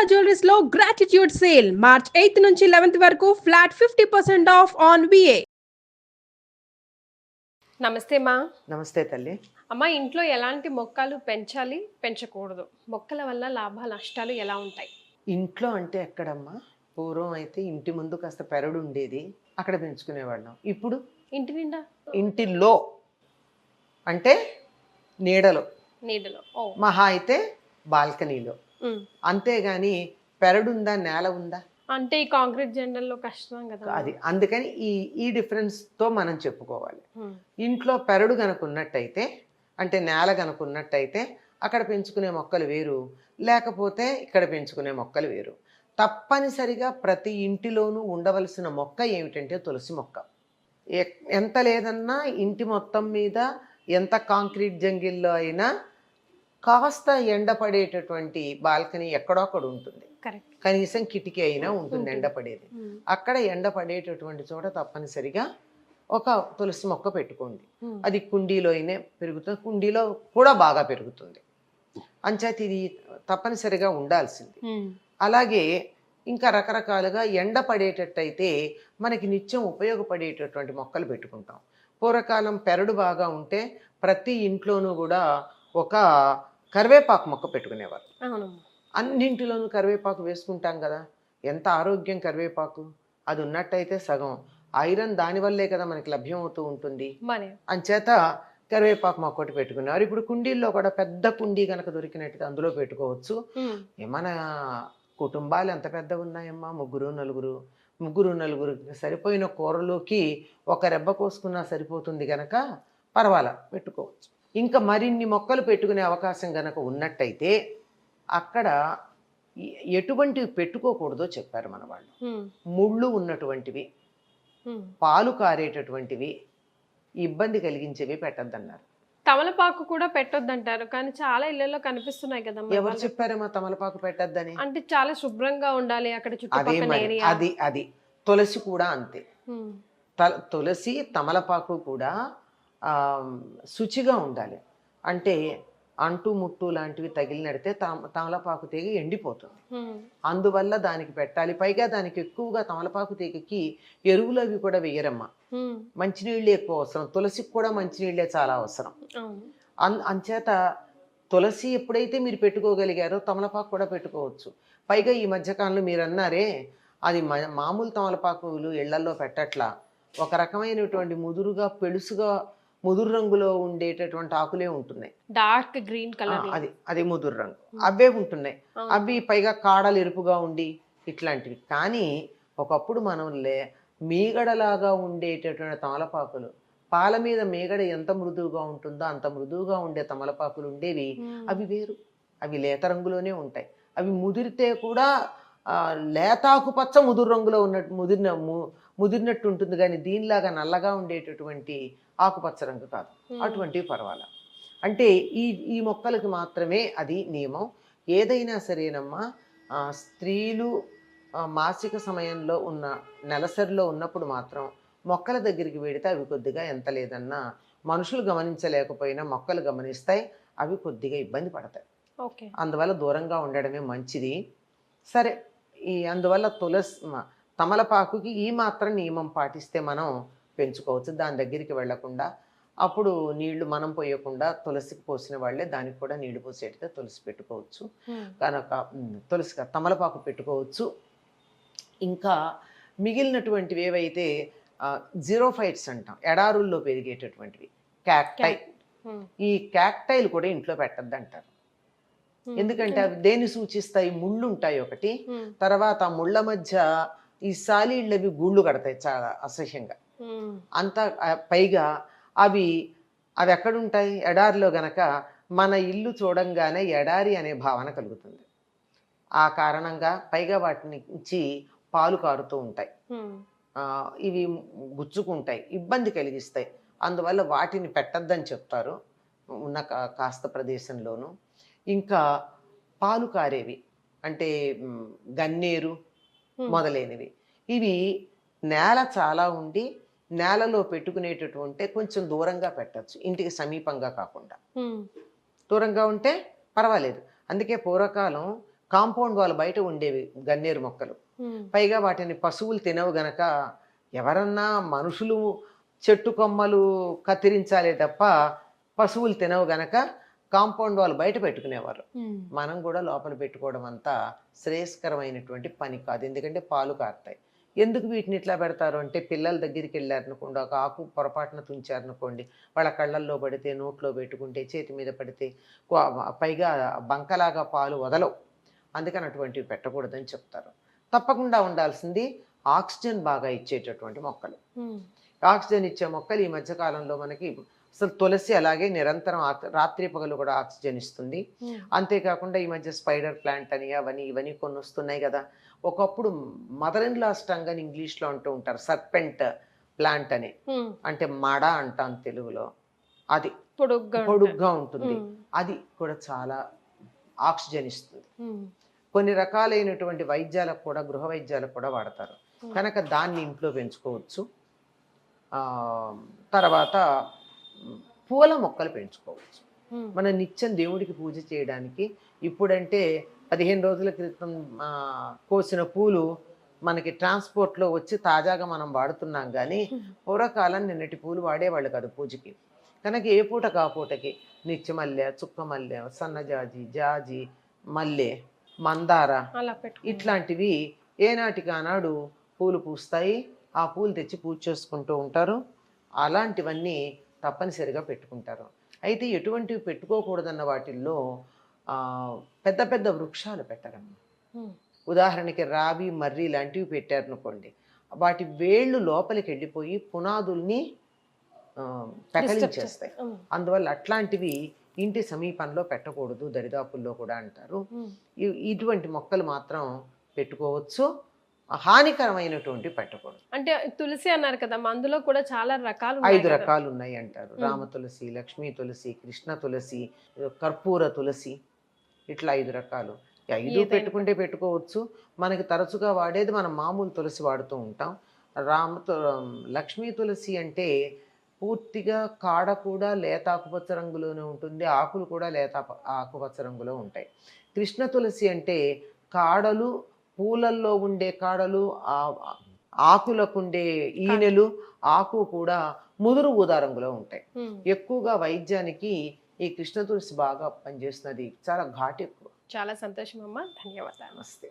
Jewelleries లో gratitude sale March 8 నుంచి 11 వరకు ఫ్లాట్ 50% ఆఫ్ ఆన్ విఏ. నమస్తే మా. నమస్తే తల్లి. అమ్మ, ఇంట్లో ఎలాంటి మొక్కలు పెంచాలి, పెంచకూడదు? మొక్కల వల్ల లాభ నష్టాలు ఎలా ఉంటాయి? ఇంట్లో అంటే ఎక్కడమ్మా? పూర్వం అయితే ఇంటి ముందు కాస్త పెరడు ఉండేది, అక్కడ పెంచుకునేవాళ్ళం. ఇప్పుడు ఇంటి నిండా, ఇంటిలో అంటే నీడలో, నీడలో, మహా అయితే బాల్కనీలో. అంతేగాని పెరడుందా, నేల ఉందా? అంటే ఈ కాంక్రీట్ జండల్లో కష్టం కదా అది. అందుకని ఈ డిఫరెన్స్తో మనం చెప్పుకోవాలి. ఇంట్లో పెరడు గనక ఉన్నట్టయితే, అంటే నేల గనక ఉన్నట్టయితే అక్కడ పెంచుకునే మొక్కలు వేరు, లేకపోతే ఇక్కడ పెంచుకునే మొక్కలు వేరు. తప్పనిసరిగా ప్రతి ఇంటిలోనూ ఉండవలసిన మొక్క ఏమిటంటే తులసి మొక్క. ఎంత లేదన్నా ఇంటి మొత్తం మీద, ఎంత కాంక్రీట్ జంగిల్లో అయినా కాస్త ఎండపడేటటువంటి బాల్కనీ ఎక్కడొక్కడ ఉంటుంది. కనీసం కిటికీ అయినా ఉంటుంది ఎండపడేది. అక్కడ ఎండపడేటటువంటి చోట తప్పనిసరిగా ఒక తులసి మొక్క పెట్టుకోండి. అది కుండీలో అయినా పెరుగుతుంది, కుండీలో కూడా బాగా పెరుగుతుంది. అంచేత ఇది తప్పనిసరిగా ఉండాల్సింది. అలాగే ఇంకా రకరకాలుగా ఎండ పడేటట్టయితే మనకి నిత్యం ఉపయోగపడేటటువంటి మొక్కలు పెట్టుకుంటాం. పూర్వకాలం పెరడు బాగా ఉంటే ప్రతి ఇంట్లోనూ కూడా ఒక కరివేపాకు మొక్క పెట్టుకునేవారు. అన్నింటిలోనూ కరివేపాకు వేసుకుంటాం కదా, ఎంత ఆరోగ్యం కరివేపాకు. అది ఉన్నట్టయితే సగం ఐరన్ దానివల్లే కదా మనకి లభ్యం అవుతూ ఉంటుంది. అంచేత కరివేపాకు మొక్క ఒకటి పెట్టుకున్నారు. ఇప్పుడు కుండీల్లో కూడా పెద్ద కుండీ కనుక దొరికినట్టుగా అందులో పెట్టుకోవచ్చు. ఏమన్నా కుటుంబాలు ఎంత పెద్దవి ఉన్నాయమ్మా? ముగ్గురు నలుగురు సరిపోయిన కూరలోకి ఒక రెబ్బ కోసుకున్నా సరిపోతుంది గనక పర్వాలా పెట్టుకోవచ్చు. ఇంకా మరిన్ని మొక్కలు పెట్టుకునే అవకాశం గనక ఉన్నట్టయితే అక్కడ ఎటువంటివి పెట్టుకోకూడదో చెప్పారు మన వాళ్ళు. ముళ్ళు ఉన్నటువంటివి, పాలు కారేటటువంటివి, ఇబ్బంది కలిగించేవి పెట్టద్దన్నారు. తమలపాకు కూడా పెట్టొద్దంటారు, కానీ చాలా ఇళ్లలో కనిపిస్తున్నాయి కదా. ఎవరు చెప్పారమ్మా తమలపాకు పెట్టద్దని? అంటే చాలా శుభ్రంగా ఉండాలి అక్కడ చుట్టుపక్కల ఏరియా. అది తులసి కూడా అంతే. తులసి తమలపాకు కూడా శుచిగా ఉండాలి. అంటే అంటు ముట్టు లాంటివి తగిలినడితే తమలపాకు తీగ ఎండిపోతుంది. అందువల్ల దానికి పెట్టాలి. పైగా దానికి ఎక్కువగా తమలపాకు తీగకి ఎరువులు అవి కూడా వేయరమ్మా. మంచినీళ్ళే ఎక్కువ అవసరం. తులసికి కూడా మంచినీళ్ళే చాలా అవసరం. అంచేత తులసి ఎప్పుడైతే మీరు పెట్టుకోగలిగారో తమలపాకు కూడా పెట్టుకోవచ్చు. పైగా ఈ మధ్యకాలంలో మీరు అన్నారే, అది మామూలు తమలపాకులు ఇళ్లలో పెట్టట్లా. ఒక రకమైనటువంటి ముదురుగా పెళుసుగా ముదురు రంగులో ఉండేటటువంటి ఆకులే ఉంటున్నాయి. డార్క్ గ్రీన్ కలర్, అది ముదురు రంగు. అవే ఉంటున్నాయి. అవి పైగా కాడలు ఎరుపుగా ఉండి ఇట్లాంటివి. కానీ ఒకప్పుడు మనం మీగడలాగా ఉండేటటువంటి తమలపాకులు, పాల మీద మీగడ ఎంత మృదువుగా ఉంటుందో అంత మృదువుగా ఉండే తమలపాకులు ఉండేవి. అవి వేరు. అవి లేత రంగులోనే ఉంటాయి. అవి ముదిరితే కూడా లేతాకుపచ్చ ముదురు రంగులో ఉన్నట్టు ముదిరినట్టు ఉంటుంది. కానీ దీనిలాగా నల్లగా ఉండేటటువంటి ఆకుపచ్చ రంగు కాదు. అటువంటివి పర్వాలా. అంటే ఈ మొక్కలకి మాత్రమే అది నియమం. ఏదైనా సరేనమ్మా, స్త్రీలు మాసిక సమయంలో ఉన్న నెలసరిలో ఉన్నప్పుడు మాత్రం మొక్కల దగ్గరికి వెడితే అవి కొద్దిగా ఎంత లేదన్నా మనుషులు గమనించలేకపోయినా మొక్కలు గమనిస్తాయి. అవి కొద్దిగా ఇబ్బంది పడతాయి. అందువల్ల దూరంగా ఉండడమే మంచిది. సరే, అందువల్ల తమలపాకుకి ఈ మాత్రం నియమం పాటిస్తే మనం పెంచుకోవచ్చు. దాని దగ్గరికి వెళ్లకుండా, అప్పుడు నీళ్లు మనం పోయకుండా తులసికి పోసిన వాళ్ళే దానికి కూడా నీళ్లు పోసేట్టుగా తులసి పెట్టుకోవచ్చు. కనుక తమలపాకు పెట్టుకోవచ్చు. ఇంకా మిగిలినటువంటివి ఏవైతే జీరోఫైట్స్ అంటాం, ఎడారుల్లో పెరిగేటటువంటివి, క్యాక్టై, ఈ క్యాక్టైలు కూడా ఇంట్లో పెట్టద్దు అంటారు. ఎందుకంటే అవి దేన్ని సూచిస్తాయి? ముళ్ళు ఉంటాయి ఒకటి, తర్వాత ముళ్ళ మధ్య ఈ సాలీళ్ళవి గూళ్ళు కడతాయి చాలా అసహ్యంగా. అంతా పైగా అవి ఎక్కడుంటాయి? ఎడారిలో గనక మన ఇల్లు చూడంగానే ఎడారి అనే భావన కలుగుతుంది. ఆ కారణంగా పైగా వాటి నుంచి పాలు కారుతూ ఉంటాయి. ఇవి గుచ్చుకుంటాయి, ఇబ్బంది కలిగిస్తాయి. అందువల్ల వాటిని పెట్టద్దని చెప్తారు ఉన్న కాస్త ప్రదేశంలోనూ. ఇంకా పాలు కారేవి అంటే గన్నేరు మొదలైనవి, ఇవి నేల చాలా ఉండి నేలలో పెట్టుకునేటటువంటి కొంచెం దూరంగా పెట్టచ్చు, ఇంటికి సమీపంగా కాకుండా. దూరంగా ఉంటే పర్వాలేదు. అందుకే పూర్వకాలం కాంపౌండ్ వాళ్ళ బయట ఉండేవి గన్నేరు మొక్కలు. పైగా వాటిని పశువులు తినవు గనక ఎవరన్నా మనుషులు చెట్టు కొమ్మలు కత్తిరించాలే తప్ప పశువులు తినవు గనక కాంపౌండ్ వాళ్ళు బయట పెట్టుకునేవారు. మనం కూడా లోపల పెట్టుకోవడం అంతా శ్రేయస్కరమైనటువంటి పని కాదు. ఎందుకంటే పాలు కారుతాయి. ఎందుకు వీటిని ఇట్లా పెడతారు అంటే పిల్లల దగ్గరికి వెళ్ళారనుకోండి, ఒక ఆకు పొరపాటున తుంచారనుకోండి, వాళ్ళ కళ్ళల్లో పడితే, నోట్లో పెట్టుకుంటే, చేతి మీద పడితే, పైగా బంకలాగా పాలు వదలవు. అందుకని అటువంటివి పెట్టకూడదని చెప్తారు. తప్పకుండా ఉండాల్సింది ఆక్సిజన్ బాగా ఇచ్చేటటువంటి మొక్కలు. ఆక్సిజన్ ఇచ్చే మొక్కలు ఈ మధ్యకాలంలో మనకి అసలు తులసి అలాగే నిరంతరం రాత్రి పగలు కూడా ఆక్సిజన్ ఇస్తుంది. అంతేకాకుండా ఈ మధ్య స్పైడర్ ప్లాంట్ అని అవని ఇవన్నీ కొన్ని వస్తున్నాయి కదా. ఒకప్పుడు మదర్ ఇన్ లా స్టంగ్ అని ఇంగ్లీష్లో అంటూ ఉంటారు, సర్పెంట్ ప్లాంట్ అని, అంటే మడ అంటాం తెలుగులో. అది పొడుగ్గా ఉంటుంది. అది కూడా చాలా ఆక్సిజన్ ఇస్తుంది. కొన్ని రకాలైనటువంటి వైద్యాలకు కూడా, గృహ వైద్యాలకు కూడా వాడతారు కనుక దాన్ని ఇంట్లో పెంచుకోవచ్చు. తర్వాత పూల మొక్కలు పెంచుకోవచ్చు. మన నిత్యం దేవుడికి పూజ చేయడానికి ఇప్పుడంటే 15 రోజుల క్రితం కోసిన పూలు మనకి ట్రాన్స్పోర్ట్లో వచ్చి తాజాగా మనం వాడుతున్నాం. కానీ పూర్వకాలం నిన్నటి పూలు వాడేవాళ్ళు కాదు పూజకి. కనుక ఏ పూట కాపూటకి నిత్యమల్లె, చుక్కమల్లె, సన్నజాజి, జాజి, మల్లె, మందార ఇట్లాంటివి ఏనాటికి ఆనాడు పూలు పూస్తాయి. ఆ పూలు తెచ్చి పూజ చేసుకుంటూ ఉంటారు. అలాంటివన్నీ తప్పనిసరిగా పెట్టుకుంటారు. అయితే ఎటువంటివి పెట్టుకోకూడదన్న వాటిల్లో పెద్ద పెద్ద వృక్షాలు పెట్టరమ్మా. ఉదాహరణకి రావి, మర్రి లాంటివి పెట్టారనుకోండి, వాటి వేళ్ళు లోపలికి వెళ్ళిపోయి పునాదుల్ని పెకలించేస్తాయి. అందువల్ల అట్లాంటివి ఇంటి సమీపంలో పెట్టకూడదు, దరిదాపుల్లో కూడా అంటారు. ఇటువంటి మొక్కలు మాత్రం పెట్టుకోవచ్చు, హానికరమైనటువంటి పెట్టకూడదు. అంటే తులసి అన్నారు కదా, అందులో కూడా చాలా రకాలు 5 రకాలు ఉన్నాయి అంటారు. రామ తులసి, లక్ష్మీ తులసి, కృష్ణ తులసి, కర్పూర తులసి, ఇట్లా 5 రకాలు. 5 పెట్టుకుంటే పెట్టుకోవచ్చు. మనకి తరచుగా వాడేది మనం మామూలు తులసి వాడుతూ ఉంటాం. లక్ష్మీ తులసి అంటే పూర్తిగా కాడ కూడా లేత ఆకుపచ్చ రంగులోనే ఉంటుంది, ఆకులు కూడా లేత ఆకుపచ్చ రంగులో ఉంటాయి. కృష్ణ తులసి అంటే కాడలు, పూలల్లో ఉండే కాడలు, ఆకులకుండే ఈనెలు, ఆకు కూడా ముదురు ఊదా రంగులో ఉంటాయి. ఎక్కువగా వైద్యానికి ఈ కృష్ణ తులసి బాగా పనిచేస్తున్నది. చాలా ఘాటు ఎక్కువ. చాలా సంతోషం అమ్మా, ధన్యవాదాలు. నమస్తే.